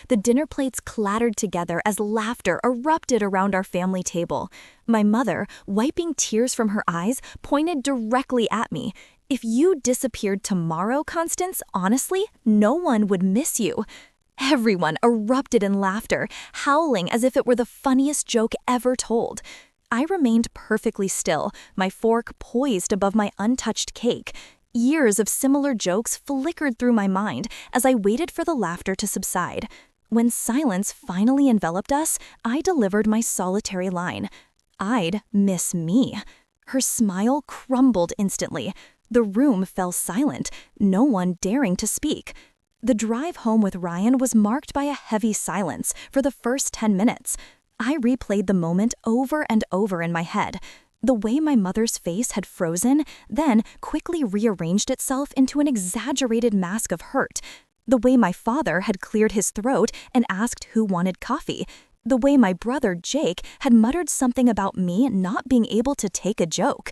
The dinner plates clattered together as laughter erupted around our family table. My mother, wiping tears from her eyes, pointed directly at me. "If you disappeared tomorrow, Constance, honestly, no one would miss you." Everyone erupted in laughter, howling as if it were the funniest joke ever told. I remained perfectly still, my fork poised above my untouched cake. Years of similar jokes flickered through my mind as I waited for the laughter to subside. When silence finally enveloped us, I delivered my solitary line. "I'd miss me." Her smile crumbled instantly. The room fell silent, no one daring to speak. The drive home with Ryan was marked by a heavy silence for the first 10 minutes. I replayed the moment over and over in my head. The way my mother's face had frozen, then quickly rearranged itself into an exaggerated mask of hurt. The way my father had cleared his throat and asked who wanted coffee. The way my brother Jake had muttered something about me not being able to take a joke.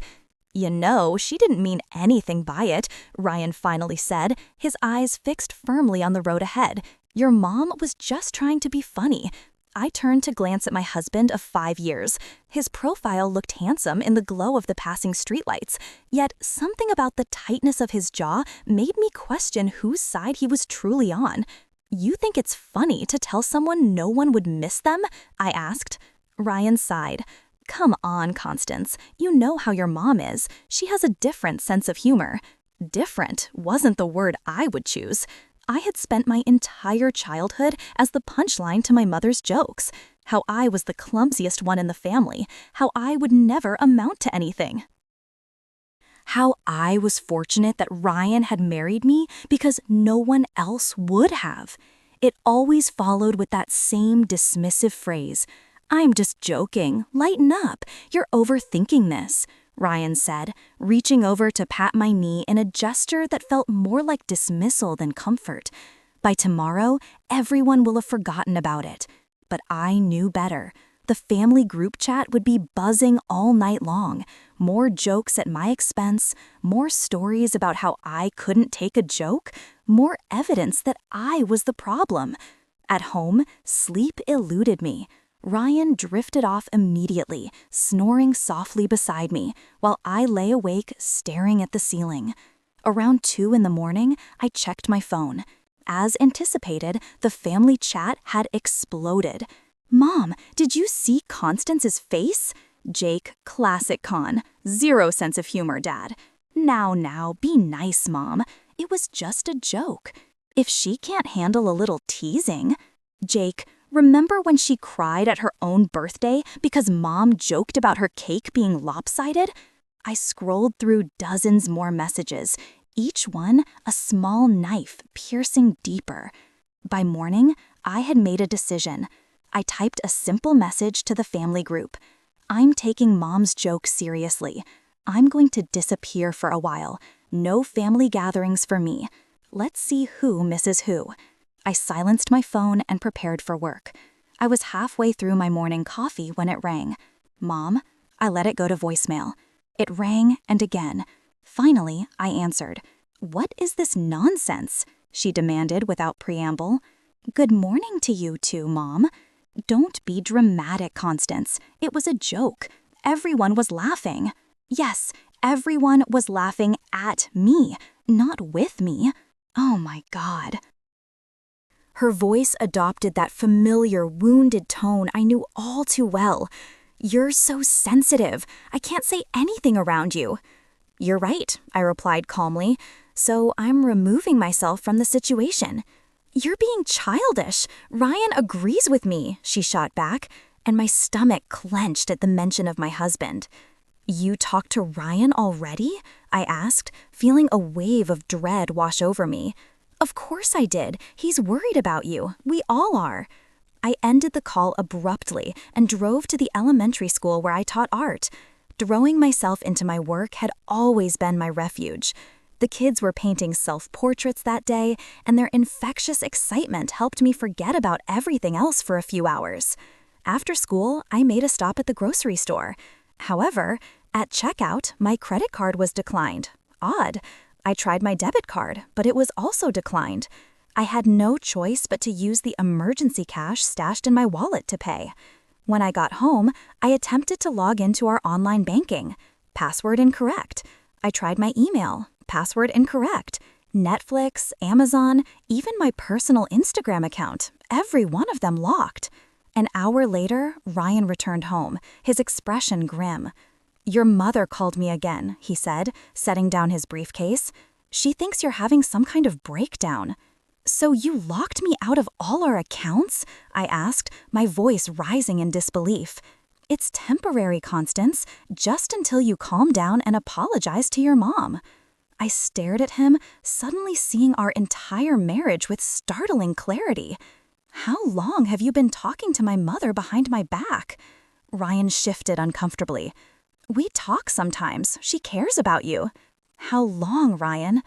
"You know, she didn't mean anything by it," Ryan finally said, his eyes fixed firmly on the road ahead. "Your mom was just trying to be funny." I turned to glance at my husband of 5 years. His profile looked handsome in the glow of the passing streetlights, yet something about the tightness of his jaw made me question whose side he was truly on. "You think it's funny to tell someone no one would miss them?" I asked. Ryan sighed. "Come on, Constance. You know how your mom is. She has a different sense of humor." Different wasn't the word I would choose. I had spent my entire childhood as the punchline to my mother's jokes. How I was the clumsiest one in the family. How I would never amount to anything. How I was fortunate that Ryan had married me because no one else would have. It always followed with that same dismissive phrase. "I'm just joking. Lighten up. You're overthinking this," Ryan said, reaching over to pat my knee in a gesture that felt more like dismissal than comfort. By tomorrow, everyone will have forgotten about it. But I knew better. The family group chat would be buzzing all night long. More jokes at my expense, more stories about how I couldn't take a joke, more evidence that I was the problem. At home, sleep eluded me. Ryan drifted off immediately, snoring softly beside me, while I lay awake staring at the ceiling. Around 2 in the morning, I checked my phone. As anticipated, the family chat had exploded. "Mom, did you see Constance's face?" Jake, classic con. "Zero sense of humor, Dad." Now, be nice, Mom. It was just a joke. If she can't handle a little teasing." Jake, "Remember when she cried at her own birthday because Mom joked about her cake being lopsided?" I scrolled through dozens more messages, each one a small knife piercing deeper. By morning, I had made a decision. I typed a simple message to the family group. "I'm taking Mom's joke seriously. I'm going to disappear for a while. No family gatherings for me. Let's see who misses who." I silenced my phone and prepared for work. I was halfway through my morning coffee when it rang. "Mom?" I let it go to voicemail. It rang and again. Finally, I answered. "What is this nonsense?" she demanded without preamble. "Good morning to you too, Mom." "Don't be dramatic, Constance. It was a joke. Everyone was laughing." Yes, everyone was laughing at me, not with me. Oh my God. Her voice adopted that familiar, wounded tone I knew all too well. "You're so sensitive. I can't say anything around you." "You're right," I replied calmly. "So I'm removing myself from the situation." "You're being childish. Ryan agrees with me," she shot back, and my stomach clenched at the mention of my husband. "You talked to Ryan already?" I asked, feeling a wave of dread wash over me. "Of course I did. He's worried about you. We all are." I ended the call abruptly and drove to the elementary school where I taught art. Throwing myself into my work had always been my refuge. The kids were painting self-portraits that day, and their infectious excitement helped me forget about everything else for a few hours. After school, I made a stop at the grocery store. However, at checkout, my credit card was declined. Odd. I tried my debit card, but it was also declined. I had no choice but to use the emergency cash stashed in my wallet to pay. When I got home, I attempted to log into our online banking. Password incorrect. I tried my email. Password incorrect. Netflix, Amazon, even my personal Instagram account, every one of them locked. An hour later, Ryan returned home, his expression grim. "Your mother called me again," he said, setting down his briefcase. "She thinks you're having some kind of breakdown." "So you locked me out of all our accounts?" I asked, my voice rising in disbelief. "It's temporary, Constance, just until you calm down and apologize to your mom." I stared at him, suddenly seeing our entire marriage with startling clarity. "How long have you been talking to my mother behind my back?" Ryan shifted uncomfortably. "We talk sometimes. She cares about you." "How long, Ryan?"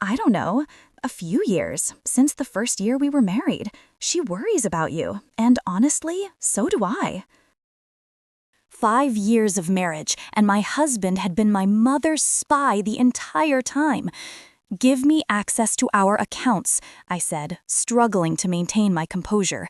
"I don't know. A few years, since the first year we were married. She worries about you, and honestly, so do I." 5 years of marriage, and my husband had been my mother's spy the entire time. "Give me access to our accounts," I said, struggling to maintain my composure.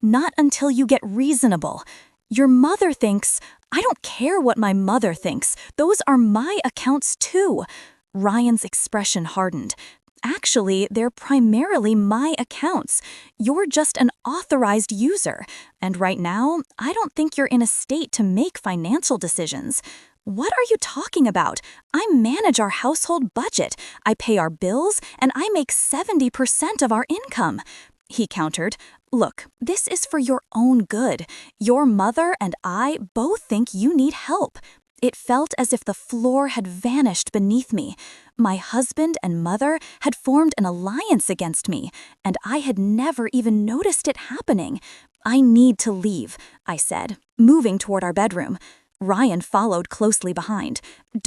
"Not until you get reasonable. Your mother thinks—" "I don't care what my mother thinks. Those are my accounts too." Ryan's expression hardened. "Actually, they're primarily my accounts. You're just an authorized user. And right now, I don't think you're in a state to make financial decisions." "What are you talking about? I manage our household budget. I pay our bills, and I make 70% of our income." He countered. "Look, this is for your own good. Your mother and I both think you need help." It felt as if the floor had vanished beneath me. My husband and mother had formed an alliance against me, and I had never even noticed it happening. "I need to leave," I said, moving toward our bedroom. Ryan followed closely behind.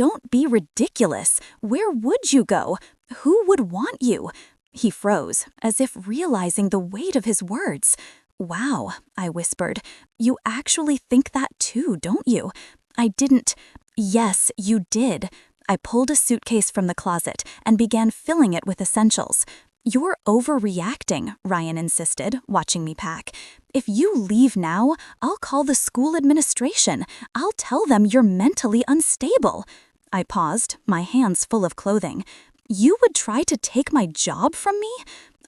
"Don't be ridiculous. Where would you go? Who would want you?" He froze, as if realizing the weight of his words. "Wow," I whispered. "You actually think that too, don't you?" "I didn't." "Yes, you did." I pulled a suitcase from the closet and began filling it with essentials. "You're overreacting," Ryan insisted, watching me pack. "If you leave now, I'll call the school administration. I'll tell them you're mentally unstable." I paused, my hands full of clothing. "You would try to take my job from me?"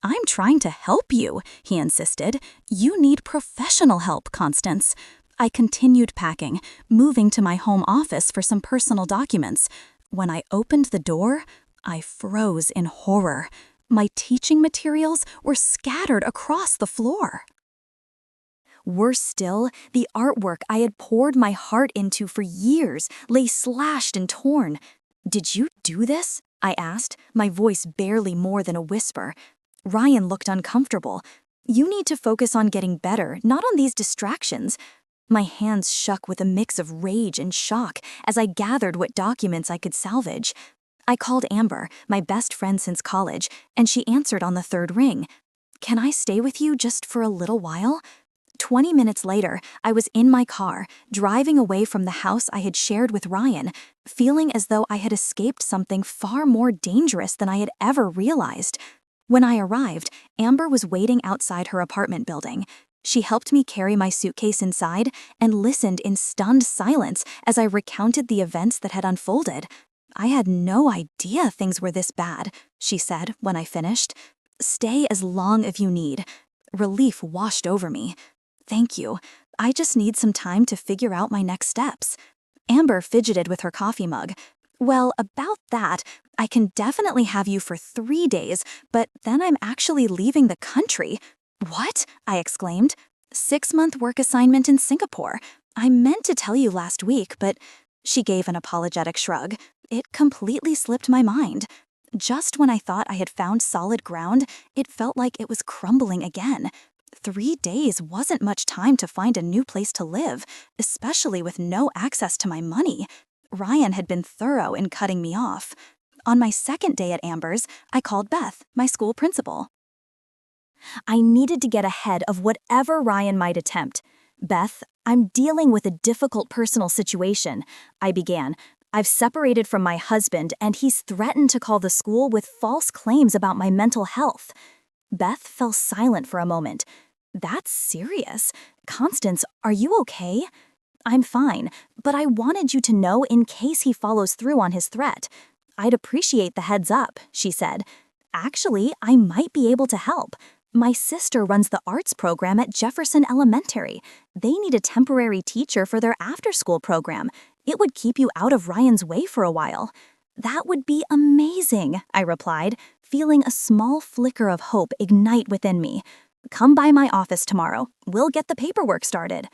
"I'm trying to help you," he insisted. "You need professional help, Constance." I continued packing, moving to my home office for some personal documents. When I opened the door, I froze in horror. My teaching materials were scattered across the floor. Worse still, the artwork I had poured my heart into for years lay slashed and torn. "Did you do this?" I asked, my voice barely more than a whisper. Ryan looked uncomfortable. "You need to focus on getting better, not on these distractions." My hands shook with a mix of rage and shock as I gathered what documents I could salvage. I called Amber, my best friend since college, and she answered on the third ring. "Can I stay with you just for a little while?" 20 minutes later, I was in my car, driving away from the house I had shared with Ryan, feeling as though I had escaped something far more dangerous than I had ever realized. When I arrived, Amber was waiting outside her apartment building. She helped me carry my suitcase inside and listened in stunned silence as I recounted the events that had unfolded. "I had no idea things were this bad," she said when I finished. "Stay as long as you need." Relief washed over me. "Thank you. I just need some time to figure out my next steps." Amber fidgeted with her coffee mug. "Well, about that, I can definitely have you for 3 days, but then I'm actually leaving the country." "What?" I exclaimed. 6-month work assignment in Singapore. I meant to tell you last week, but..." She gave an apologetic shrug. "It completely slipped my mind." Just when I thought I had found solid ground, it felt like it was crumbling again. 3 days wasn't much time to find a new place to live, especially with no access to my money. Ryan had been thorough in cutting me off. On my second day at Amber's, I called Beth, my school principal. I needed to get ahead of whatever Ryan might attempt. "Beth, I'm dealing with a difficult personal situation," I began. "I've separated from my husband, and he's threatened to call the school with false claims about my mental health." Beth fell silent for a moment. That's serious. Constance, are you okay? I'm fine, but I wanted you to know in case he follows through on his threat. I'd appreciate the heads up, she said. Actually, I might be able to help. My sister runs the arts program at Jefferson Elementary. They need a temporary teacher for their after-school program. It would keep you out of Ryan's way for a while. That would be amazing, I replied, feeling a small flicker of hope ignite within me. Come by my office tomorrow. We'll get the paperwork started.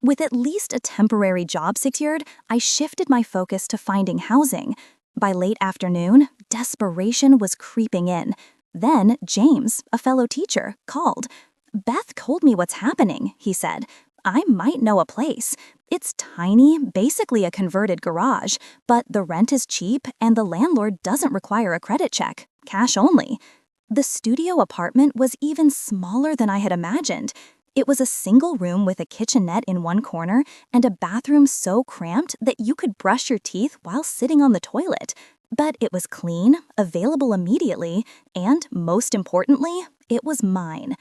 With at least a temporary job secured, I shifted my focus to finding housing. By late afternoon, desperation was creeping in. Then James, a fellow teacher, called. Beth told me what's happening, he said. I might know a place. It's tiny, basically a converted garage, but the rent is cheap and the landlord doesn't require a credit check, cash only. The studio apartment was even smaller than I had imagined. It was a single room with a kitchenette in one corner and a bathroom so cramped that you could brush your teeth while sitting on the toilet. But it was clean, available immediately, and most importantly, it was mine.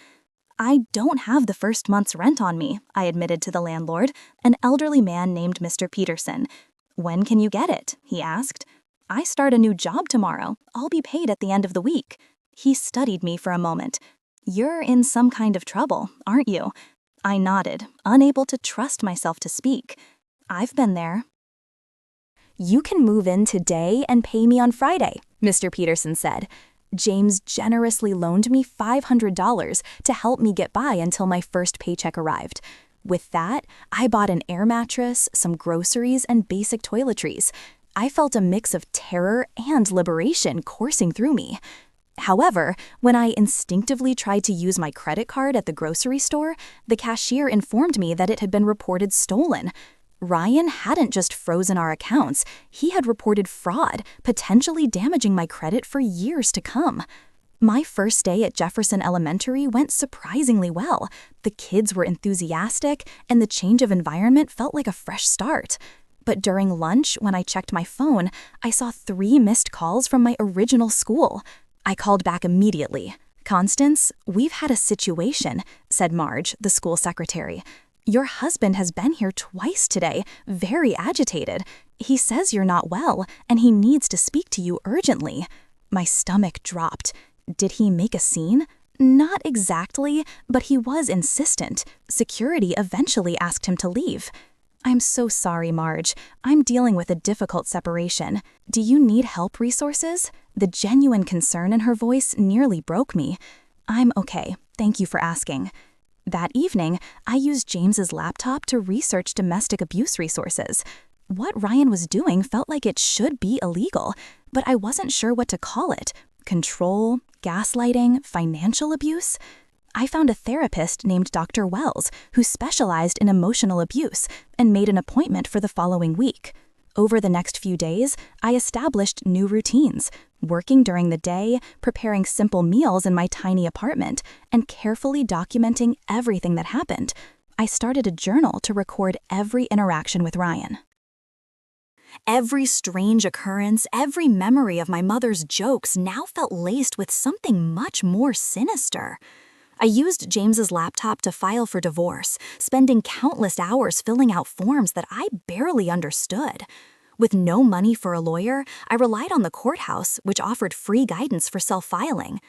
I don't have the first month's rent on me, I admitted to the landlord, an elderly man named Mr. Peterson. When can you get it? He asked. I start a new job tomorrow. I'll be paid at the end of the week. He studied me for a moment. You're in some kind of trouble, aren't you? I nodded, unable to trust myself to speak. I've been there. You can move in today and pay me on Friday, Mr. Peterson said. James generously loaned me $500 to help me get by until my first paycheck arrived. With that, I bought an air mattress, some groceries, and basic toiletries. I felt a mix of terror and liberation coursing through me. However, when I instinctively tried to use my credit card at the grocery store, the cashier informed me that it had been reported stolen. Ryan hadn't just frozen our accounts, he had reported fraud, potentially damaging my credit for years to come. My first day at Jefferson Elementary went surprisingly well. The kids were enthusiastic, and the change of environment felt like a fresh start. But during lunch, when I checked my phone, I saw 3 missed calls from my original school. I called back immediately. Constance, we've had a situation, said Marge, the school secretary. Your husband has been here twice today, very agitated. He says you're not well, and he needs to speak to you urgently. My stomach dropped. Did he make a scene? Not exactly, but he was insistent. Security eventually asked him to leave. I'm so sorry, Marge. I'm dealing with a difficult separation. Do you need help resources? The genuine concern in her voice nearly broke me. I'm okay. Thank you for asking. That evening, I used James's laptop to research domestic abuse resources. What Ryan was doing felt like it should be illegal, but I wasn't sure what to call it. Control, gaslighting, financial abuse? I found a therapist named Dr. Wells who specialized in emotional abuse and made an appointment for the following week. Over the next few days, I established new routines, working during the day, preparing simple meals in my tiny apartment, and carefully documenting everything that happened. I started a journal to record every interaction with Ryan. Every strange occurrence, every memory of my mother's jokes now felt laced with something much more sinister. I used James's laptop to file for divorce, spending countless hours filling out forms that I barely understood. With no money for a lawyer, I relied on the courthouse, which offered free guidance for self-filing.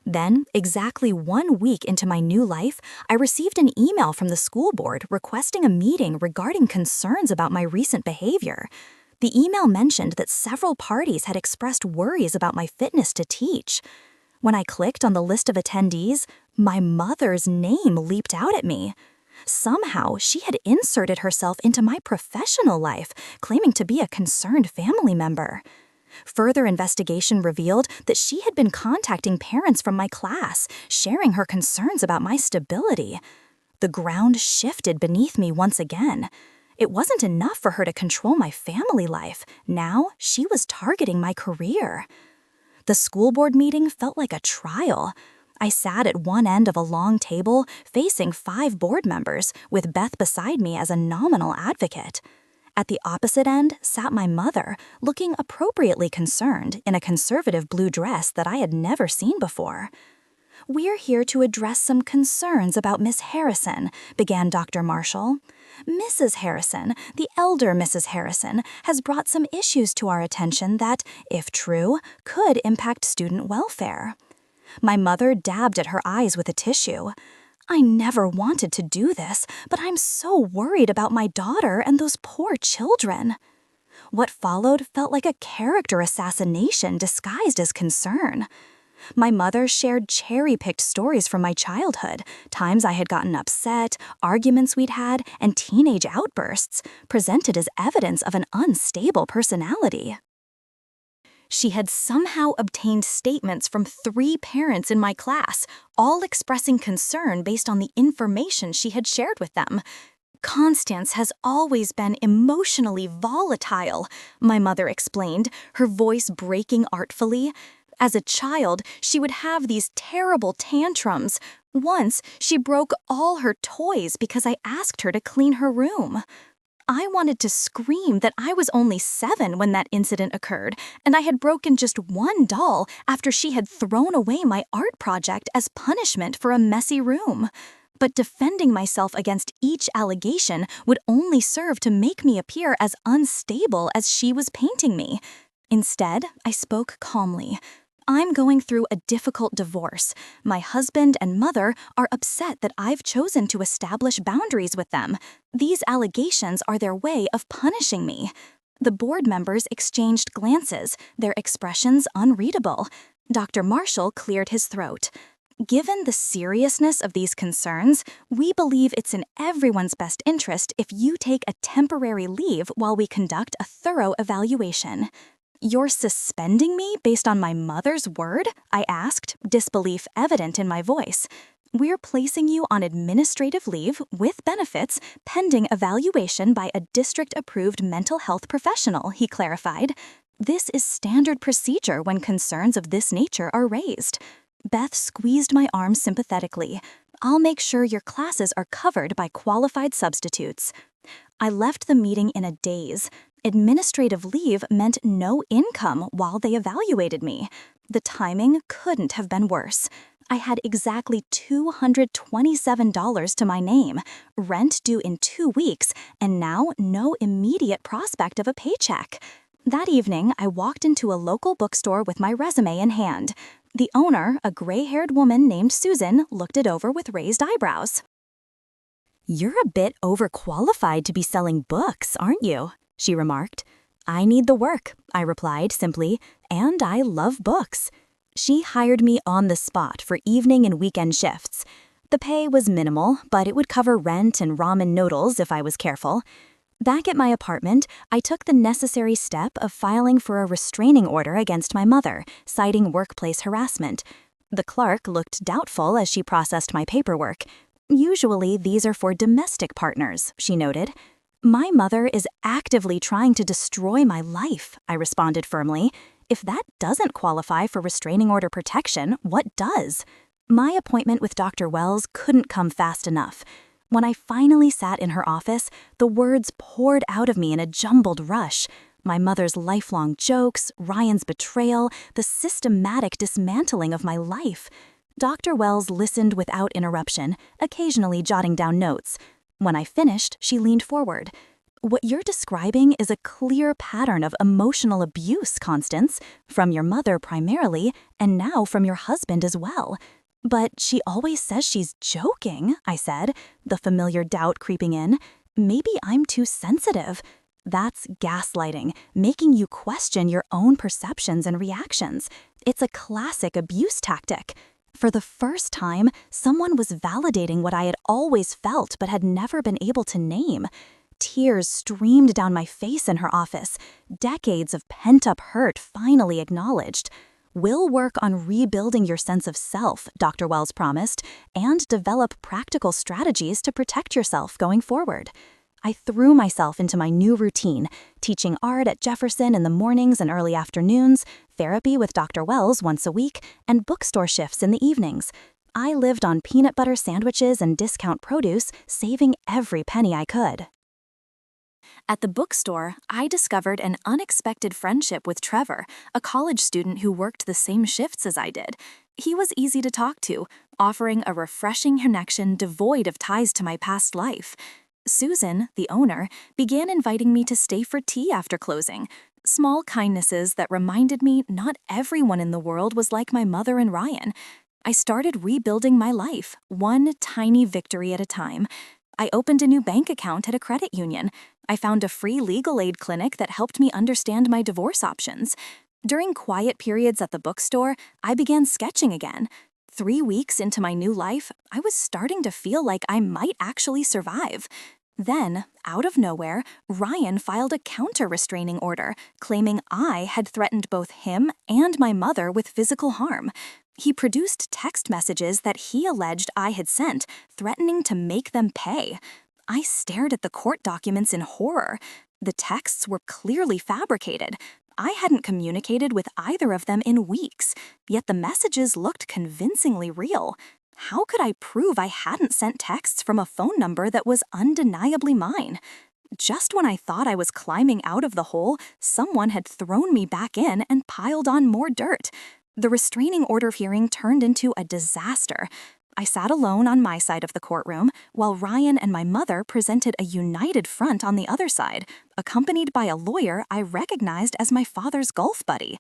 Then, exactly 1 week into my new life, I received an email from the school board requesting a meeting regarding concerns about my recent behavior. The email mentioned that several parties had expressed worries about my fitness to teach. When I clicked on the list of attendees, my mother's name leaped out at me. Somehow, she had inserted herself into my professional life, claiming to be a concerned family member. Further investigation revealed that she had been contacting parents from my class, sharing her concerns about my stability. The ground shifted beneath me once again. It wasn't enough for her to control my family life. Now, she was targeting my career. The school board meeting felt like a trial. I sat at one end of a long table, facing 5 board members, with Beth beside me as a nominal advocate. At the opposite end sat my mother, looking appropriately concerned in a conservative blue dress that I had never seen before. "We're here to address some concerns about Miss Harrison," began Dr. Marshall. "Mrs. Harrison, the elder Mrs. Harrison, has brought some issues to our attention that, if true, could impact student welfare." My mother dabbed at her eyes with a tissue. "I never wanted to do this, but I'm so worried about my daughter and those poor children." What followed felt like a character assassination disguised as concern. My mother shared cherry-picked stories from my childhood, times I had gotten upset, arguments we'd had, and teenage outbursts, presented as evidence of an unstable personality. She had somehow obtained statements from 3 parents in my class, all expressing concern based on the information she had shared with them. "Constance has always been emotionally volatile," my mother explained, her voice breaking artfully. "As a child, she would have these terrible tantrums. Once, she broke all her toys because I asked her to clean her room." I wanted to scream that I was only 7 when that incident occurred, and I had broken just one doll after she had thrown away my art project as punishment for a messy room. But defending myself against each allegation would only serve to make me appear as unstable as she was painting me. Instead, I spoke calmly. "I'm going through a difficult divorce. My husband and mother are upset that I've chosen to establish boundaries with them. These allegations are their way of punishing me." The board members exchanged glances, their expressions unreadable. Dr. Marshall cleared his throat. "Given the seriousness of these concerns, we believe it's in everyone's best interest if you take a temporary leave while we conduct a thorough evaluation." "You're suspending me based on my mother's word?" I asked, disbelief evident in my voice. "We're placing you on administrative leave with benefits pending evaluation by a district-approved mental health professional," he clarified. "This is standard procedure when concerns of this nature are raised." Beth squeezed my arm sympathetically. "I'll make sure your classes are covered by qualified substitutes." I left the meeting in a daze. Administrative leave meant no income while they evaluated me. The timing couldn't have been worse. I had exactly $227 to my name, rent due in 2 weeks, and now no immediate prospect of a paycheck. That evening, I walked into a local bookstore with my resume in hand. The owner, a gray-haired woman named Susan, looked it over with raised eyebrows. "You're a bit overqualified to be selling books, aren't you?" she remarked. "I need the work," I replied simply, "and I love books." She hired me on the spot for evening and weekend shifts. The pay was minimal, but it would cover rent and ramen noodles if I was careful. Back at my apartment, I took the necessary step of filing for a restraining order against my mother, citing workplace harassment. The clerk looked doubtful as she processed my paperwork. "Usually these are for domestic partners," she noted. "My mother is actively trying to destroy my life," I responded firmly. "If that doesn't qualify for restraining order protection, what does?" My appointment with Dr. Wells couldn't come fast enough. When I finally sat in her office, the words poured out of me in a jumbled rush. My mother's lifelong jokes, Ryan's betrayal, the systematic dismantling of my life. Dr. Wells listened without interruption, occasionally jotting down notes. When I finished, she leaned forward. "What you're describing is a clear pattern of emotional abuse, Constance, from your mother primarily, and now from your husband as well." "But she always says she's joking," I said, the familiar doubt creeping in. "Maybe I'm too sensitive." "That's gaslighting, making you question your own perceptions and reactions. It's a classic abuse tactic." For the first time, someone was validating what I had always felt but had never been able to name. Tears streamed down my face in her office, decades of pent-up hurt finally acknowledged. "We'll work on rebuilding your sense of self," Dr. Wells promised, "and develop practical strategies to protect yourself going forward." I threw myself into my new routine, teaching art at Jefferson in the mornings and early afternoons, therapy with Dr. Wells once a week, and bookstore shifts in the evenings. I lived on peanut butter sandwiches and discount produce, saving every penny I could. At the bookstore, I discovered an unexpected friendship with Trevor, a college student who worked the same shifts as I did. He was easy to talk to, offering a refreshing connection devoid of ties to my past life. Susan, the owner, began inviting me to stay for tea after closing. Small kindnesses that reminded me not everyone in the world was like my mother and Ryan. I started rebuilding my life, one tiny victory at a time. I opened a new bank account at a credit union. I found a free legal aid clinic that helped me understand my divorce options. During quiet periods at the bookstore, I began sketching again. 3 weeks into my new life, I was starting to feel like I might actually survive. Then, out of nowhere, Ryan filed a counter-restraining order, claiming I had threatened both him and my mother with physical harm. He produced text messages that he alleged I had sent, threatening to make them pay. I stared at the court documents in horror. The texts were clearly fabricated. I hadn't communicated with either of them in weeks, yet the messages looked convincingly real. How could I prove I hadn't sent texts from a phone number that was undeniably mine? Just when I thought I was climbing out of the hole, someone had thrown me back in and piled on more dirt. The restraining order hearing turned into a disaster. I sat alone on my side of the courtroom, while Ryan and my mother presented a united front on the other side, accompanied by a lawyer I recognized as my father's golf buddy.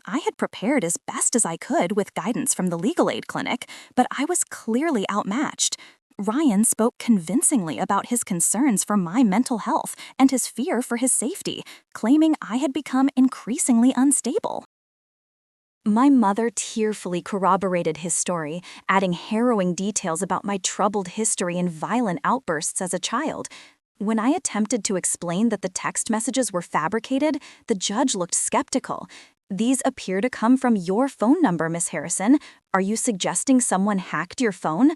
I had prepared as best as I could with guidance from the legal aid clinic, but I was clearly outmatched. Ryan spoke convincingly about his concerns for my mental health and his fear for his safety, claiming I had become increasingly unstable. My mother tearfully corroborated his story, adding harrowing details about my troubled history and violent outbursts as a child. When I attempted to explain that the text messages were fabricated, the judge looked skeptical. "These appear to come from your phone number, Miss Harrison. Are you suggesting someone hacked your phone?"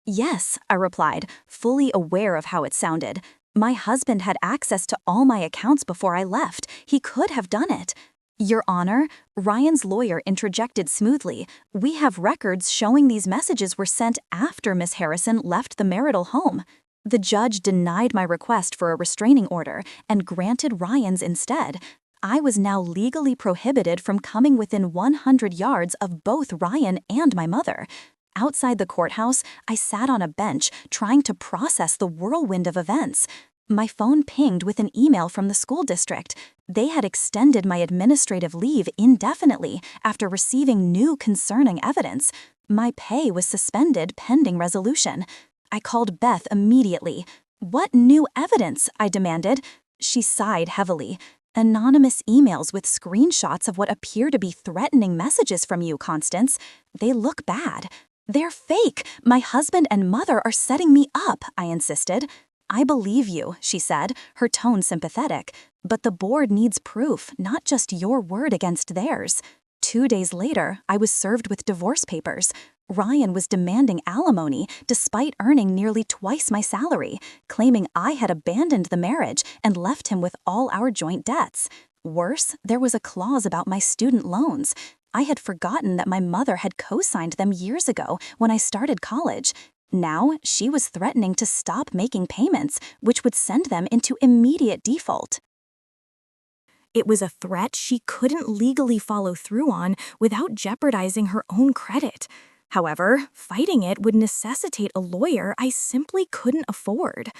"Yes," I replied, fully aware of how it sounded. "My husband had access to all my accounts before I left. He could have done it." "Your Honor," Ryan's lawyer interjected smoothly, "we have records showing these messages were sent after Miss Harrison left the marital home." The judge denied my request for a restraining order and granted Ryan's instead. I was now legally prohibited from coming within 100 yards of both Ryan and my mother. Outside the courthouse, I sat on a bench trying to process the whirlwind of events. My phone pinged with an email from the school district. They had extended my administrative leave indefinitely after receiving new concerning evidence. My pay was suspended pending resolution. I called Beth immediately. "What new evidence?" I demanded. She sighed heavily. "Anonymous emails with screenshots of what appear to be threatening messages from you, Constance. They look bad." "They're fake. My husband and mother are setting me up," I insisted. "I believe you," she said, her tone sympathetic. "But the board needs proof, not just your word against theirs." 2 days later, I was served with divorce papers. Ryan was demanding alimony despite earning nearly twice my salary, claiming I had abandoned the marriage and left him with all our joint debts. Worse, there was a clause about my student loans. I had forgotten that my mother had co-signed them years ago when I started college. Now, she was threatening to stop making payments, which would send them into immediate default. It was a threat she couldn't legally follow through on without jeopardizing her own credit. However, fighting it would necessitate a lawyer I simply couldn't afford.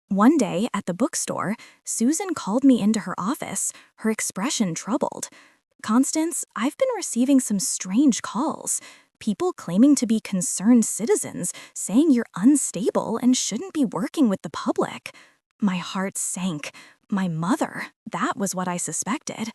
One day, at the bookstore, Susan called me into her office, her expression troubled. "Constance, I've been receiving some strange calls. People claiming to be concerned citizens, saying you're unstable and shouldn't be working with the public." My heart sank. My mother, that was what I suspected.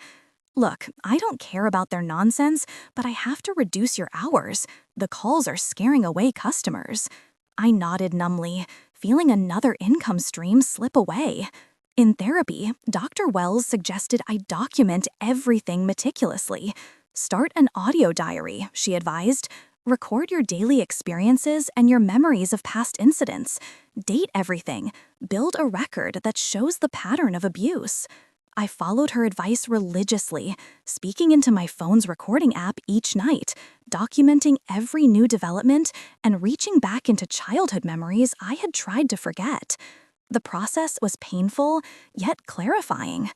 "Look, I don't care about their nonsense, but I have to reduce your hours. The calls are scaring away customers." I nodded numbly, feeling another income stream slip away. In therapy, Dr. Wells suggested I document everything meticulously. "Start an audio diary," she advised. "Record your daily experiences and your memories of past incidents. Date everything. Build a record that shows the pattern of abuse." I followed her advice religiously, speaking into my phone's recording app each night, documenting every new development and reaching back into childhood memories I had tried to forget. The process was painful, yet clarifying.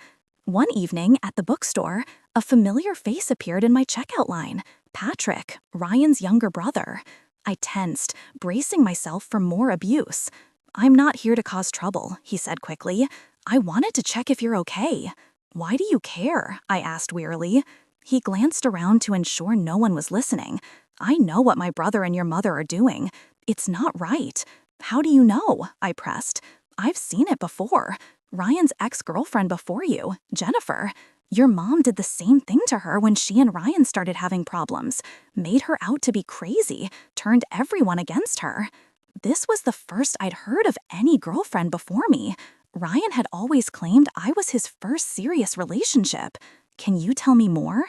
One evening at the bookstore, a familiar face appeared in my checkout line. Patrick, Ryan's younger brother. I tensed, bracing myself for more abuse. "I'm not here to cause trouble," he said quickly. "I wanted to check if you're okay." "Why do you care?" I asked wearily. He glanced around to ensure no one was listening. "I know what my brother and your mother are doing. It's not right." "How do you know?" I pressed. "I've seen it before. Ryan's ex-girlfriend before you, Jennifer. Your mom did the same thing to her when she and Ryan started having problems. Made her out to be crazy, turned everyone against her." This was the first I'd heard of any girlfriend before me. Ryan had always claimed I was his first serious relationship. "Can you tell me more?"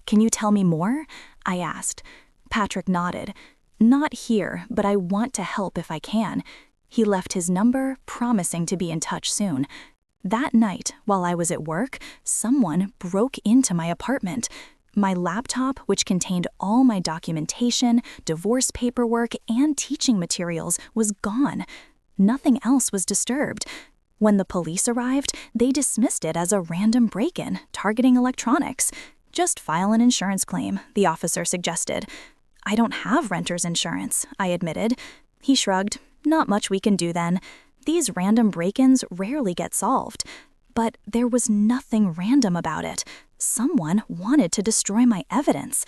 "Can you tell me more?" I asked. Patrick nodded. "Not here, but I want to help if I can." He left his number, promising to be in touch soon. That night, while I was at work, someone broke into my apartment. My laptop, which contained all my documentation, divorce paperwork, and teaching materials, was gone. Nothing else was disturbed. When the police arrived, they dismissed it as a random break-in targeting electronics. "Just file an insurance claim," the officer suggested. "I don't have renter's insurance," I admitted. He shrugged. "Not much we can do then. These random break-ins rarely get solved." But there was nothing random about it. Someone wanted to destroy my evidence.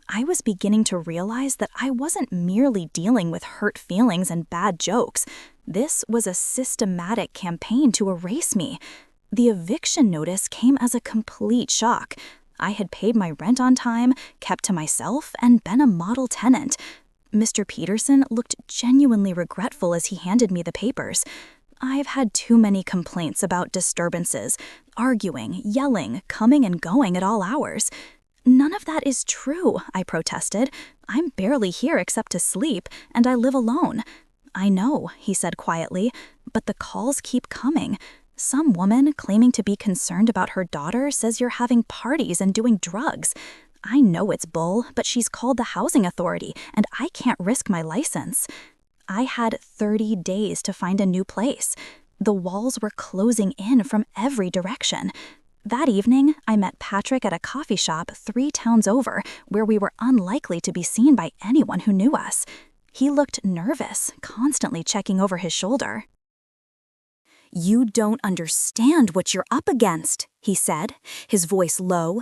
I was beginning to realize that I wasn't merely dealing with hurt feelings and bad jokes. This was a systematic campaign to erase me. The eviction notice came as a complete shock. I had paid my rent on time, kept to myself, and been a model tenant. Mr. Peterson looked genuinely regretful as he handed me the papers. "I've had too many complaints about disturbances, arguing, yelling, coming and going at all hours." "None of that is true," I protested. "I'm barely here except to sleep, and I live alone." "I know," he said quietly, "but the calls keep coming. Some woman claiming to be concerned about her daughter says you're having parties and doing drugs. I know it's bull, but she's called the housing authority, and I can't risk my license." I had 30 days to find a new place. The walls were closing in from every direction. That evening, I met Patrick at a coffee shop 3 towns over, where we were unlikely to be seen by anyone who knew us. He looked nervous, constantly checking over his shoulder. "You don't understand what you're up against," he said, his voice low.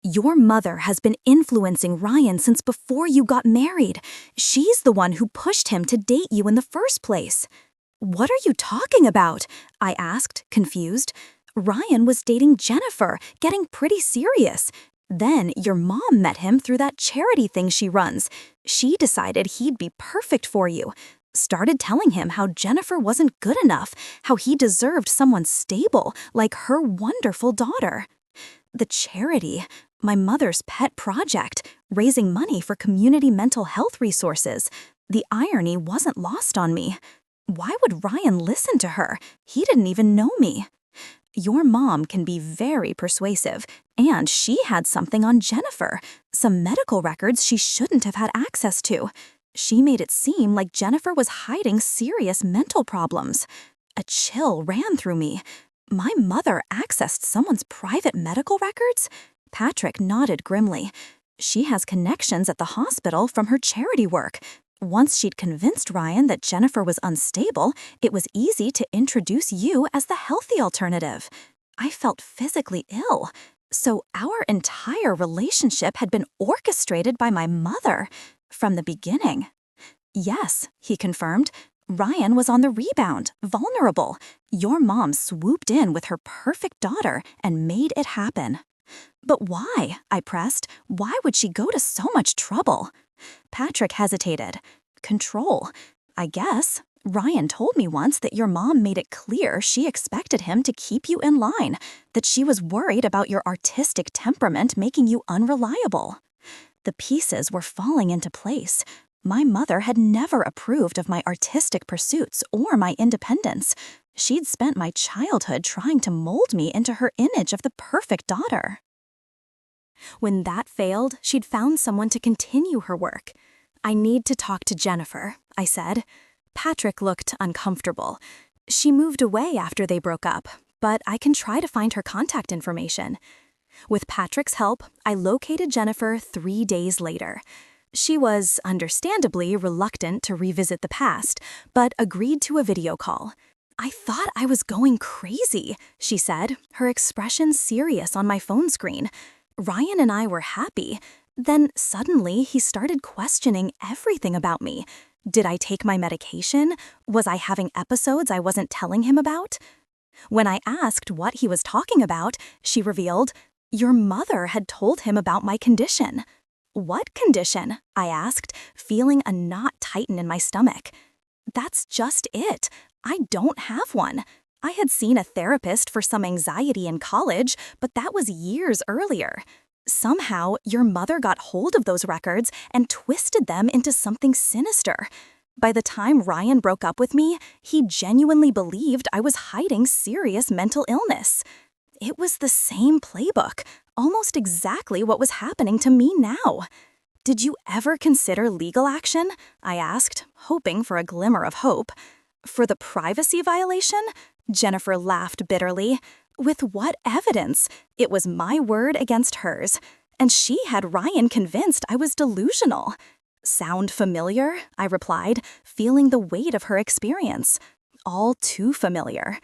"Your mother has been influencing Ryan since before you got married. She's the one who pushed him to date you in the first place." "What are you talking about?" I asked, confused. "Ryan was dating Jennifer, getting pretty serious. Then your mom met him through that charity thing she runs. She decided he'd be perfect for you. Started telling him how Jennifer wasn't good enough, how he deserved someone stable, like her wonderful daughter." The charity, my mother's pet project, raising money for community mental health resources. The irony wasn't lost on me. Why would Ryan listen to her? He didn't even know me. "Your mom can be very persuasive, and she had something on Jennifer, some medical records she shouldn't have had access to. She made it seem like Jennifer was hiding serious mental problems." A chill ran through me. My mother accessed someone's private medical records? Patrick nodded grimly. "She has connections at the hospital from her charity work. Once she'd convinced Ryan that Jennifer was unstable, it was easy to introduce you as the healthy alternative." I felt physically ill. So our entire relationship had been orchestrated by my mother from the beginning. "Yes," he confirmed. "Ryan was on the rebound, vulnerable. Your mom swooped in with her perfect daughter and made it happen." "But why?" I pressed. "Why would she go to so much trouble?" Patrick hesitated. "Control. I guess. Ryan told me once that your mom made it clear she expected him to keep you in line, that she was worried about your artistic temperament making you unreliable." The pieces were falling into place. My mother had never approved of my artistic pursuits or my independence. She'd spent my childhood trying to mold me into her image of the perfect daughter. When that failed, she'd found someone to continue her work. "I need to talk to Jennifer," I said. Patrick looked uncomfortable. "She moved away after they broke up, but I can try to find her contact information." With Patrick's help, I located Jennifer 3 days later. She was, understandably, reluctant to revisit the past, but agreed to a video call. "I thought I was going crazy," she said, her expression serious on my phone screen. Ryan and I were happy. Then suddenly he started questioning everything about me. Did I take my medication? Was I having episodes I wasn't telling him about? When I asked what he was talking about, she revealed, "Your mother had told him about my condition." "What condition?" I asked, feeling a knot tighten in my stomach. "That's just it. I don't have one. I had seen a therapist for some anxiety in college, but that was years earlier. Somehow, your mother got hold of those records and twisted them into something sinister. By the time Ryan broke up with me, he genuinely believed I was hiding serious mental illness. It was the same playbook, almost exactly what was happening to me now." "Did you ever consider legal action?" I asked, hoping for a glimmer of hope. "For the privacy violation?" Jennifer laughed bitterly. "With what evidence? It was my word against hers. And she had Ryan convinced I was delusional." "Sound familiar?" I replied, feeling the weight of her experience. All too familiar.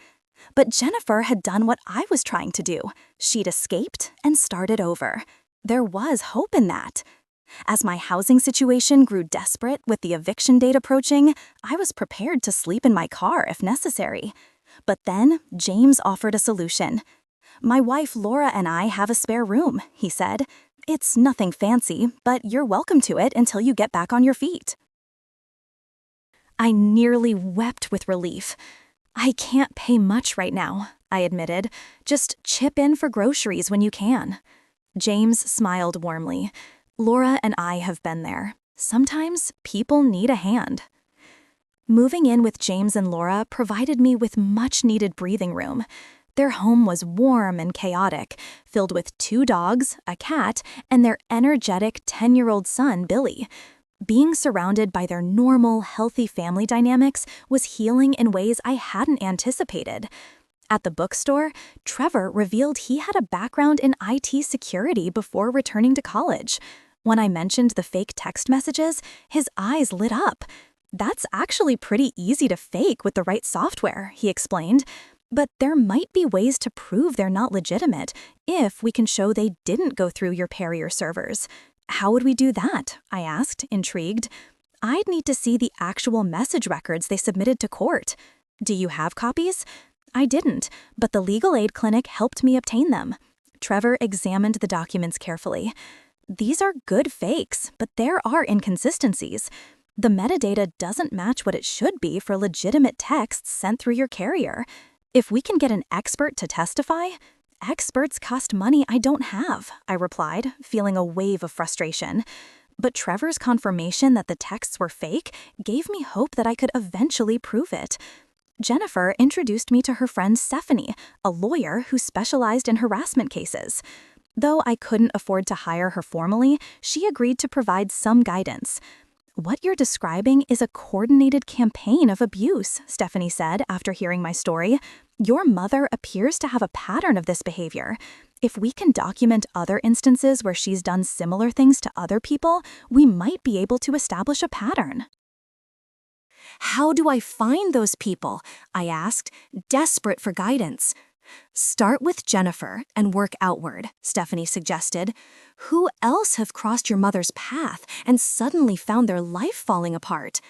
But Jennifer had done what I was trying to do. She'd escaped and started over. There was hope in that. As my housing situation grew desperate with the eviction date approaching, I was prepared to sleep in my car if necessary. But then James offered a solution. "My wife Laura and I have a spare room," he said. "It's nothing fancy, but you're welcome to it until you get back on your feet." I nearly wept with relief. "I can't pay much right now," I admitted. "Just chip in for groceries when you can." James smiled warmly. "Laura and I have been there. Sometimes people need a hand." Moving in with James and Laura provided me with much-needed breathing room. Their home was warm and chaotic, filled with 2 dogs, a cat, and their energetic 10-year-old son, Billy. Being surrounded by their normal, healthy family dynamics was healing in ways I hadn't anticipated. At the bookstore, Trevor revealed he had a background in IT security before returning to college. When I mentioned the fake text messages, his eyes lit up. "That's actually pretty easy to fake with the right software," he explained. "But there might be ways to prove they're not legitimate if we can show they didn't go through your Perrier servers." "How would we do that?" I asked, intrigued. "I'd need to see the actual message records they submitted to court." "Do you have copies?" I didn't, but the legal aid clinic helped me obtain them. Trevor examined the documents carefully. "These are good fakes, but there are inconsistencies. The metadata doesn't match what it should be for legitimate texts sent through your carrier. If we can get an expert to testify..." "Experts cost money I don't have," I replied, feeling a wave of frustration. But Trevor's confirmation that the texts were fake gave me hope that I could eventually prove it. Jennifer introduced me to her friend Stephanie, a lawyer who specialized in harassment cases. Though I couldn't afford to hire her formally, she agreed to provide some guidance. "What you're describing is a coordinated campaign of abuse," Stephanie said after hearing my story. "Your mother appears to have a pattern of this behavior. If we can document other instances where she's done similar things to other people, we might be able to establish a pattern." "How do I find those people?" I asked, desperate for guidance. "Start with Jennifer and work outward," Stephanie suggested. "Who else have crossed your mother's path and suddenly found their life falling apart?"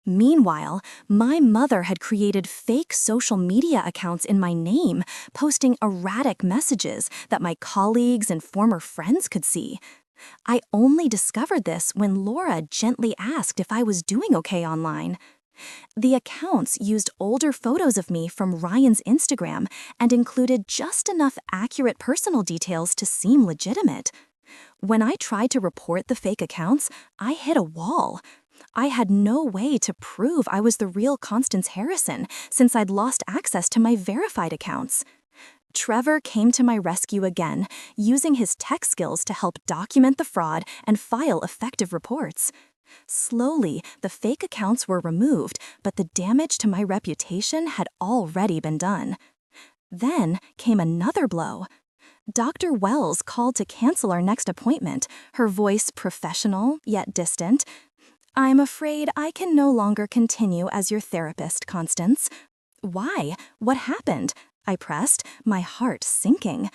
Meanwhile, my mother had created fake social media accounts in my name, posting erratic messages that my colleagues and former friends could see. I only discovered this when Laura gently asked if I was doing okay online. The accounts used older photos of me from Ryan's Instagram and included just enough accurate personal details to seem legitimate. When I tried to report the fake accounts, I hit a wall. I had no way to prove I was the real Constance Harrison since I'd lost access to my verified accounts. Trevor came to my rescue again, using his tech skills to help document the fraud and file effective reports. Slowly, the fake accounts were removed, but the damage to my reputation had already been done. Then came another blow. Dr. Wells called to cancel our next appointment, her voice professional yet distant. "I'm afraid I can no longer continue as your therapist, Constance." "Why? What happened?" I pressed, my heart sinking.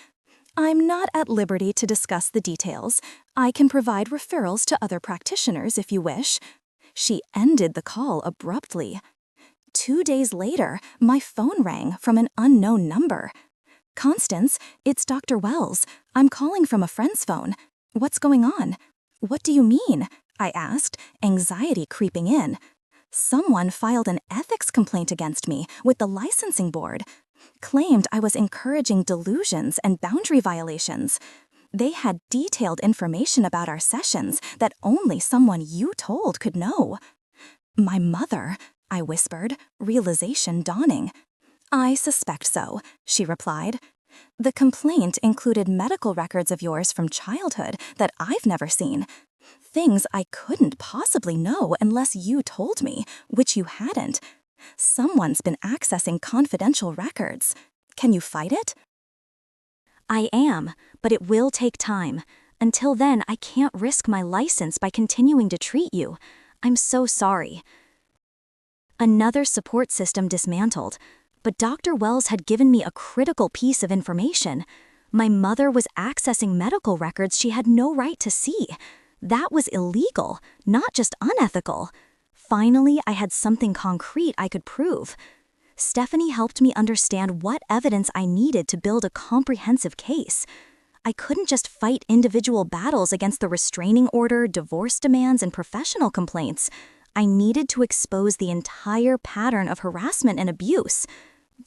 "I'm not at liberty to discuss the details. I can provide referrals to other practitioners if you wish." She ended the call abruptly. 2 days later, my phone rang from an unknown number. "Constance, it's Dr. Wells. I'm calling from a friend's phone. What's going on?" "What do you mean?" I asked, anxiety creeping in. "Someone filed an ethics complaint against me with the licensing board. Claimed I was encouraging delusions and boundary violations. They had detailed information about our sessions that only someone you told could know." "My mother," I whispered, realization dawning. "I suspect so," she replied. "The complaint included medical records of yours from childhood that I've never seen. Things I couldn't possibly know unless you told me, which you hadn't. Someone's been accessing confidential records. Can you fight it?" "I am, but it will take time. Until then, I can't risk my license by continuing to treat you. I'm so sorry." Another support system dismantled, but Dr. Wells had given me a critical piece of information. My mother was accessing medical records she had no right to see. That was illegal, not just unethical. Finally, I had something concrete I could prove. Stephanie helped me understand what evidence I needed to build a comprehensive case. I couldn't just fight individual battles against the restraining order, divorce demands, and professional complaints. I needed to expose the entire pattern of harassment and abuse.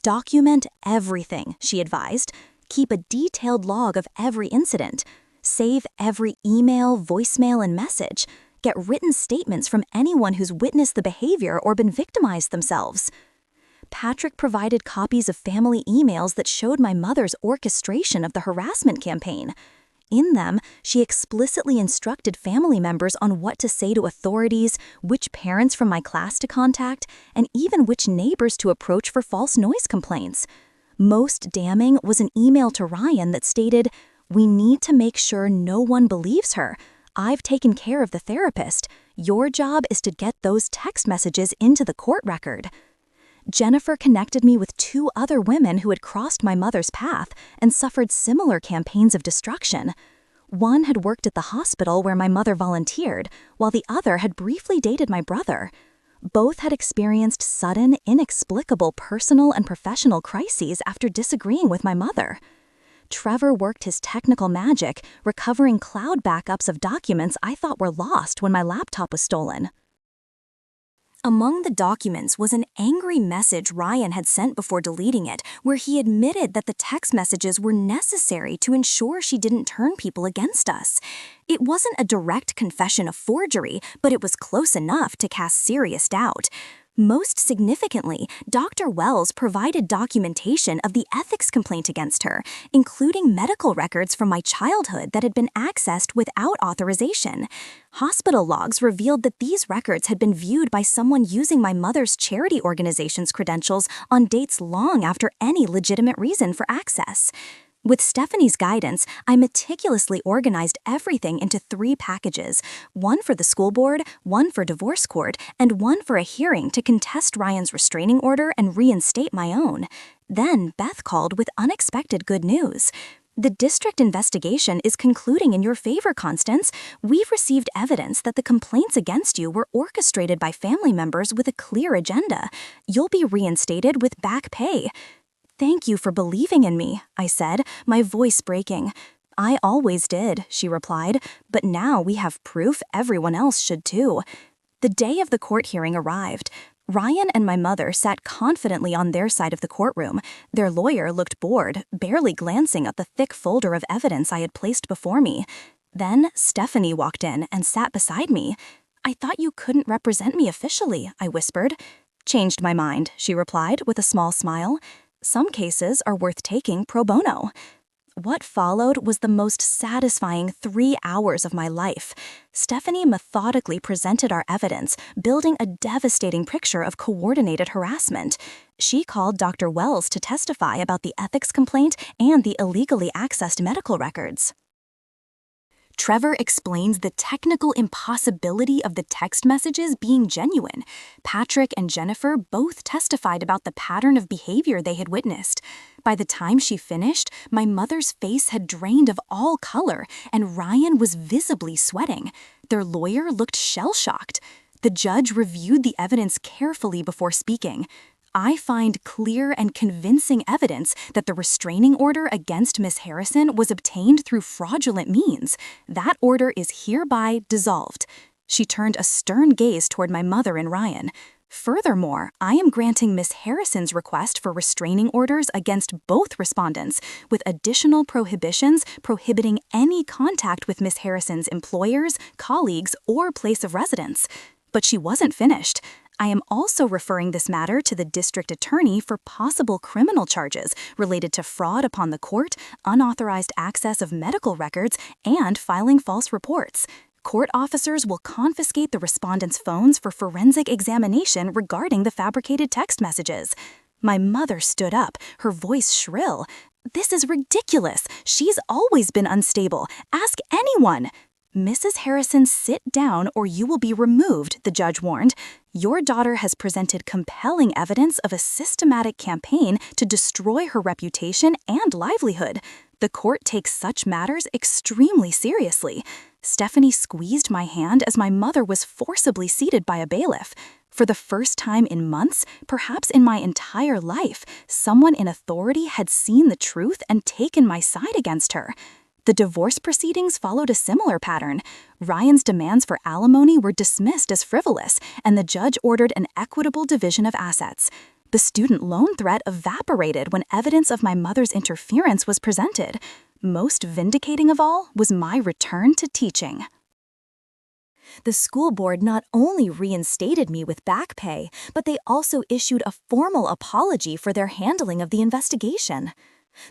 "Document everything," she advised. "Keep a detailed log of every incident. Save every email, voicemail, and message. Get written statements from anyone who's witnessed the behavior or been victimized themselves." Patrick provided copies of family emails that showed my mother's orchestration of the harassment campaign. In them, she explicitly instructed family members on what to say to authorities, which parents from my class to contact, and even which neighbors to approach for false noise complaints. Most damning was an email to Ryan that stated, "We need to make sure no one believes her. I've taken care of the therapist. Your job is to get those text messages into the court record." Jennifer connected me with 2 other women who had crossed my mother's path and suffered similar campaigns of destruction. One had worked at the hospital where my mother volunteered, while the other had briefly dated my brother. Both had experienced sudden, inexplicable personal and professional crises after disagreeing with my mother. Trevor worked his technical magic, recovering cloud backups of documents I thought were lost when my laptop was stolen. Among the documents was an angry message Ryan had sent before deleting it, where he admitted that the text messages were necessary to ensure she didn't turn people against us. It wasn't a direct confession of forgery, but it was close enough to cast serious doubt. Most significantly, Dr. Wells provided documentation of the ethics complaint against her, including medical records from my childhood that had been accessed without authorization. Hospital logs revealed that these records had been viewed by someone using my mother's charity organization's credentials on dates long after any legitimate reason for access. With Stephanie's guidance, I meticulously organized everything into 3 packages, one for the school board, one for divorce court, and one for a hearing to contest Ryan's restraining order and reinstate my own. Then Beth called with unexpected good news. "The district investigation is concluding in your favor, Constance. We've received evidence that the complaints against you were orchestrated by family members with a clear agenda. You'll be reinstated with back pay." "Thank you for believing in me," I said, my voice breaking. "I always did," she replied, "but now we have proof everyone else should too." The day of the court hearing arrived. Ryan and my mother sat confidently on their side of the courtroom. Their lawyer looked bored, barely glancing at the thick folder of evidence I had placed before me. Then Stephanie walked in and sat beside me. "I thought you couldn't represent me officially," I whispered. "Changed my mind," she replied with a small smile. "Some cases are worth taking pro bono." What followed was the most satisfying 3 hours of my life. Stephanie methodically presented our evidence, building a devastating picture of coordinated harassment. She called Dr. Wells to testify about the ethics complaint and the illegally accessed medical records. Trevor explains the technical impossibility of the text messages being genuine. Patrick and Jennifer both testified about the pattern of behavior they had witnessed. By the time she finished, my mother's face had drained of all color, and Ryan was visibly sweating. Their lawyer looked shell-shocked. The judge reviewed the evidence carefully before speaking. I find clear and convincing evidence that the restraining order against Miss Harrison was obtained through fraudulent means. That order is hereby dissolved. She turned a stern gaze toward my mother and Ryan. Furthermore, I am granting Miss Harrison's request for restraining orders against both respondents, with additional prohibitions prohibiting any contact with Miss Harrison's employers, colleagues, or place of residence. But she wasn't finished. I am also referring this matter to the district attorney for possible criminal charges related to fraud upon the court, unauthorized access of medical records, and filing false reports. Court officers will confiscate the respondents' phones for forensic examination regarding the fabricated text messages. My mother stood up, her voice shrill. "This is ridiculous. She's always been unstable. Ask anyone." "Mrs. Harrison, sit down or you will be removed," the judge warned. "Your daughter has presented compelling evidence of a systematic campaign to destroy her reputation and livelihood. The court takes such matters extremely seriously." Stephanie squeezed my hand as my mother was forcibly seated by a bailiff. For the first time in months, perhaps in my entire life, someone in authority had seen the truth and taken my side against her. The divorce proceedings followed a similar pattern. Ryan's demands for alimony were dismissed as frivolous, and the judge ordered an equitable division of assets. The student loan threat evaporated when evidence of my mother's interference was presented. Most vindicating of all was my return to teaching. The school board not only reinstated me with back pay, but they also issued a formal apology for their handling of the investigation.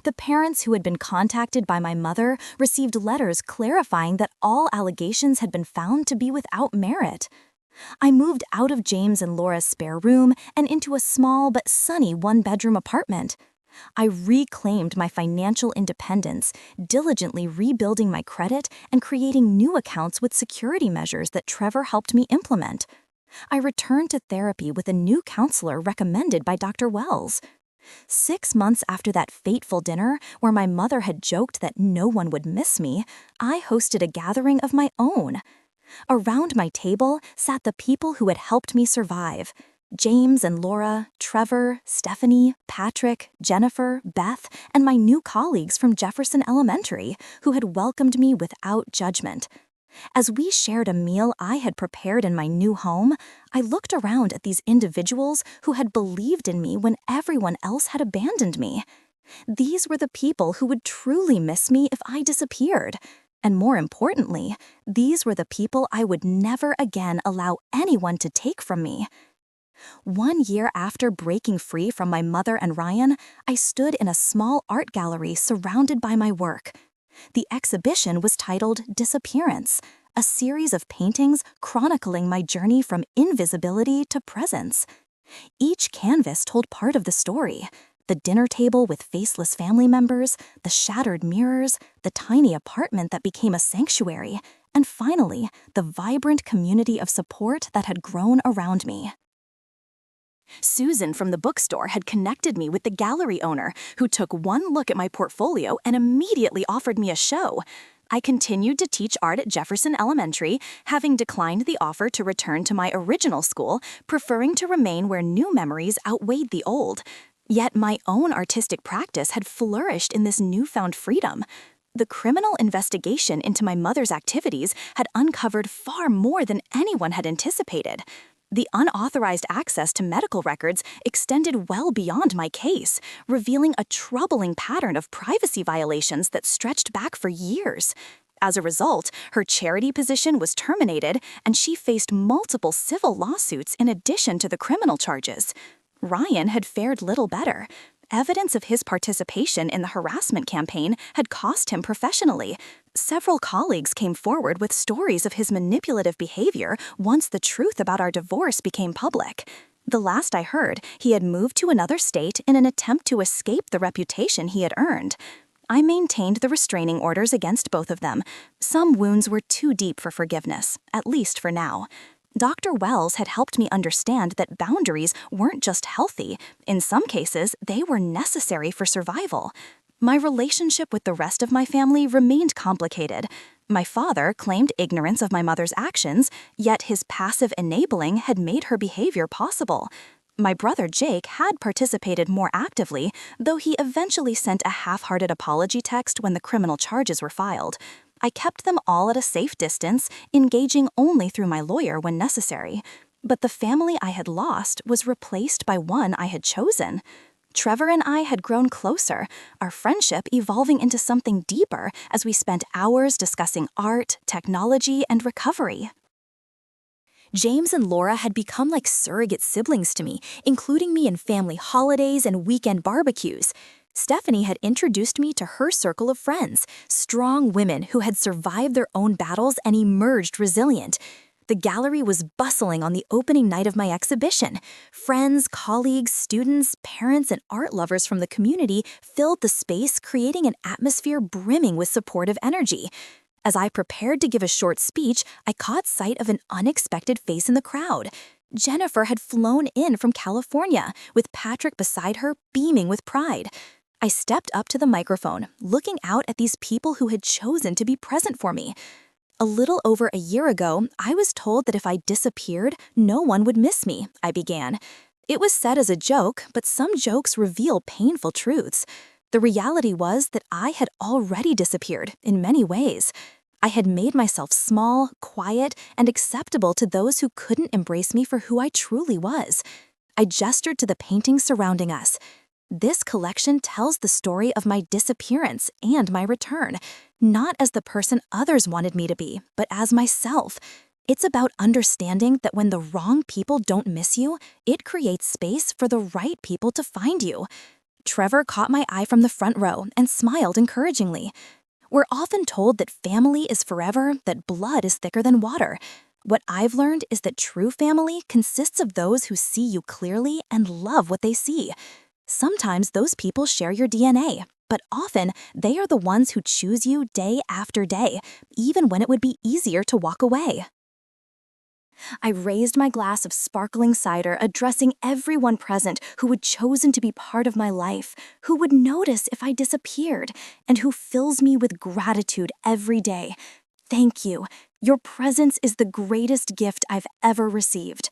The parents who had been contacted by my mother received letters clarifying that all allegations had been found to be without merit. I moved out of James and Laura's spare room and into a small but sunny one-bedroom apartment. I reclaimed my financial independence, diligently rebuilding my credit and creating new accounts with security measures that Trevor helped me implement. I returned to therapy with a new counselor recommended by Dr. Wells. 6 months after that fateful dinner, where my mother had joked that no one would miss me, I hosted a gathering of my own. Around my table sat the people who had helped me survive: James and Laura, Trevor, Stephanie, Patrick, Jennifer, Beth, and my new colleagues from Jefferson Elementary, who had welcomed me without judgment. As we shared a meal I had prepared in my new home, I looked around at these individuals who had believed in me when everyone else had abandoned me. These were the people who would truly miss me if I disappeared. And more importantly, these were the people I would never again allow anyone to take from me. 1 year after breaking free from my mother and Ryan, I stood in a small art gallery surrounded by my work. The exhibition was titled Disappearance, a series of paintings chronicling my journey from invisibility to presence. Each canvas told part of the story: the dinner table with faceless family members, the shattered mirrors, the tiny apartment that became a sanctuary, and finally, the vibrant community of support that had grown around me. Susan from the bookstore had connected me with the gallery owner, who took one look at my portfolio and immediately offered me a show. I continued to teach art at Jefferson Elementary, having declined the offer to return to my original school, preferring to remain where new memories outweighed the old. Yet my own artistic practice had flourished in this newfound freedom. The criminal investigation into my mother's activities had uncovered far more than anyone had anticipated. The unauthorized access to medical records extended well beyond my case, revealing a troubling pattern of privacy violations that stretched back for years. As a result, her charity position was terminated, and she faced multiple civil lawsuits in addition to the criminal charges. Ryan had fared little better. Evidence of his participation in the harassment campaign had cost him professionally. Several colleagues came forward with stories of his manipulative behavior once the truth about our divorce became public. The last I heard, he had moved to another state in an attempt to escape the reputation he had earned. I maintained the restraining orders against both of them. Some wounds were too deep for forgiveness, at least for now. Dr. Wells had helped me understand that boundaries weren't just healthy. In some cases, they were necessary for survival. My relationship with the rest of my family remained complicated. My father claimed ignorance of my mother's actions, yet his passive enabling had made her behavior possible. My brother Jake had participated more actively, though he eventually sent a half-hearted apology text when the criminal charges were filed. I kept them all at a safe distance, engaging only through my lawyer when necessary. But the family I had lost was replaced by one I had chosen. Trevor and I had grown closer, our friendship evolving into something deeper as we spent hours discussing art, technology, and recovery. James and Laura had become like surrogate siblings to me, including me in family holidays and weekend barbecues. Stephanie had introduced me to her circle of friends, strong women who had survived their own battles and emerged resilient. The gallery was bustling on the opening night of my exhibition. Friends, colleagues, students, parents, and art lovers from the community filled the space, creating an atmosphere brimming with supportive energy. As I prepared to give a short speech, I caught sight of an unexpected face in the crowd. Jennifer had flown in from California, with Patrick beside her, beaming with pride. I stepped up to the microphone, looking out at these people who had chosen to be present for me. A little over a year ago, I was told that if I disappeared, no one would miss me, I began. It was said as a joke, but some jokes reveal painful truths. The reality was that I had already disappeared in many ways. I had made myself small, quiet, and acceptable to those who couldn't embrace me for who I truly was. I gestured to the paintings surrounding us. This collection tells the story of my disappearance and my return, not as the person others wanted me to be, but as myself. It's about understanding that when the wrong people don't miss you, it creates space for the right people to find you. Trevor caught my eye from the front row and smiled encouragingly. We're often told that family is forever, that blood is thicker than water. What I've learned is that true family consists of those who see you clearly and love what they see. Sometimes those people share your DNA, but often they are the ones who choose you day after day, even when it would be easier to walk away. I raised my glass of sparkling cider, addressing everyone present who had chosen to be part of my life, who would notice if I disappeared, and who fills me with gratitude every day. Thank you. Your presence is the greatest gift I've ever received.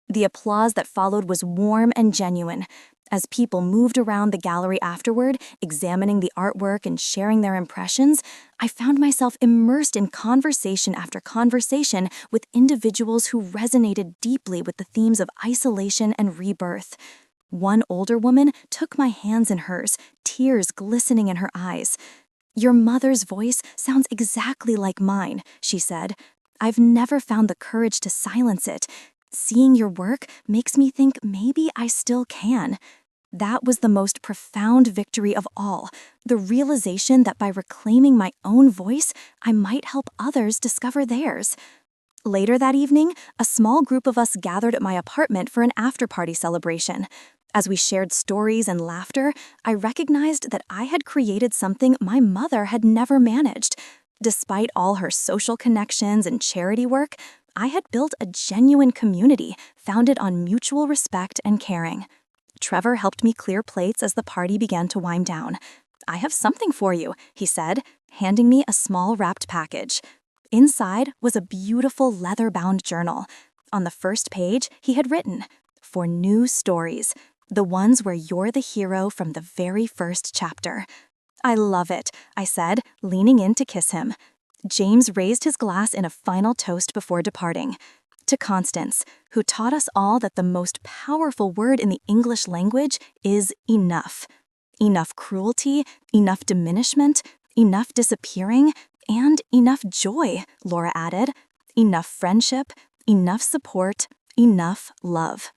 The applause that followed was warm and genuine. As people moved around the gallery afterward, examining the artwork and sharing their impressions, I found myself immersed in conversation after conversation with individuals who resonated deeply with the themes of isolation and rebirth. One older woman took my hands in hers, tears glistening in her eyes. "Your mother's voice sounds exactly like mine," she said. "I've never found the courage to silence it. Seeing your work makes me think maybe I still can." That was the most profound victory of all, the realization that by reclaiming my own voice, I might help others discover theirs. Later that evening, a small group of us gathered at my apartment for an after-party celebration. As we shared stories and laughter, I recognized that I had created something my mother had never managed. Despite all her social connections and charity work, I had built a genuine community founded on mutual respect and caring. Trevor helped me clear plates as the party began to wind down. "I have something for you," he said, handing me a small wrapped package. Inside was a beautiful leather-bound journal. On the first page, he had written, "For new stories, the ones where you're the hero from the very first chapter." "I love it," I said, leaning in to kiss him. James raised his glass in a final toast before departing. "To Constance, who taught us all that the most powerful word in the English language is enough. Enough cruelty, enough diminishment, enough disappearing, and enough joy," Laura added. "Enough friendship, enough support, enough love."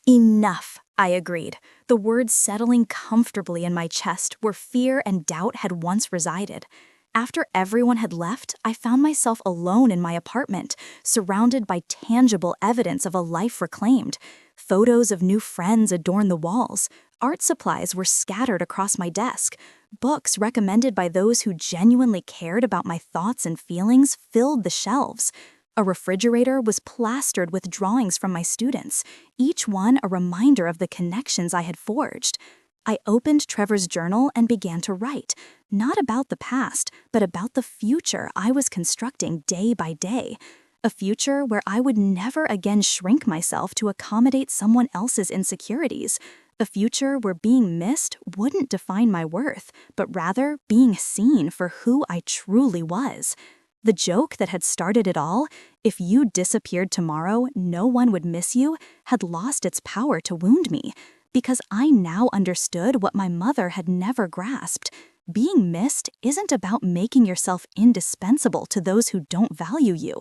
Enough, I agreed, the words settling comfortably in my chest where fear and doubt had once resided. After everyone had left, I found myself alone in my apartment, surrounded by tangible evidence of a life reclaimed. Photos of new friends adorned the walls. Art supplies were scattered across my desk. Books recommended by those who genuinely cared about my thoughts and feelings filled the shelves. A refrigerator was plastered with drawings from my students, each one a reminder of the connections I had forged. I opened Trevor's journal and began to write, not about the past, but about the future I was constructing day by day. A future where I would never again shrink myself to accommodate someone else's insecurities. A future where being missed wouldn't define my worth, but rather being seen for who I truly was. The joke that had started it all, if you disappeared tomorrow, no one would miss you, had lost its power to wound me, because I now understood what my mother had never grasped. Being missed isn't about making yourself indispensable to those who don't value you.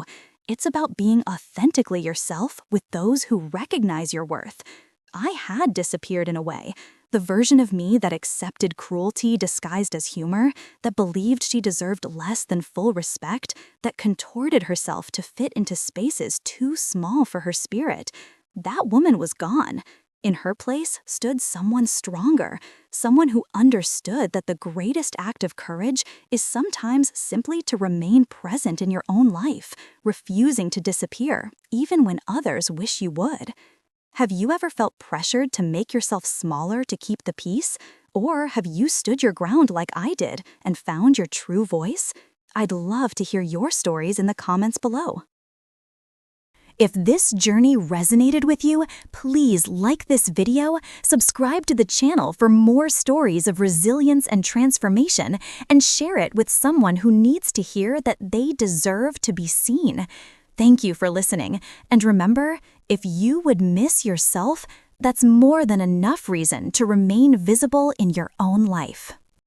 It's about being authentically yourself with those who recognize your worth. I had disappeared in a way. The version of me that accepted cruelty disguised as humor, that believed she deserved less than full respect, that contorted herself to fit into spaces too small for her spirit. That woman was gone. In her place stood someone stronger, someone who understood that the greatest act of courage is sometimes simply to remain present in your own life, refusing to disappear, even when others wish you would. Have you ever felt pressured to make yourself smaller to keep the peace? Or have you stood your ground like I did and found your true voice? I'd love to hear your stories in the comments below. If this journey resonated with you, please like this video, subscribe to the channel for more stories of resilience and transformation, and share it with someone who needs to hear that they deserve to be seen. Thank you for listening, and remember, if you would miss yourself, that's more than enough reason to remain visible in your own life.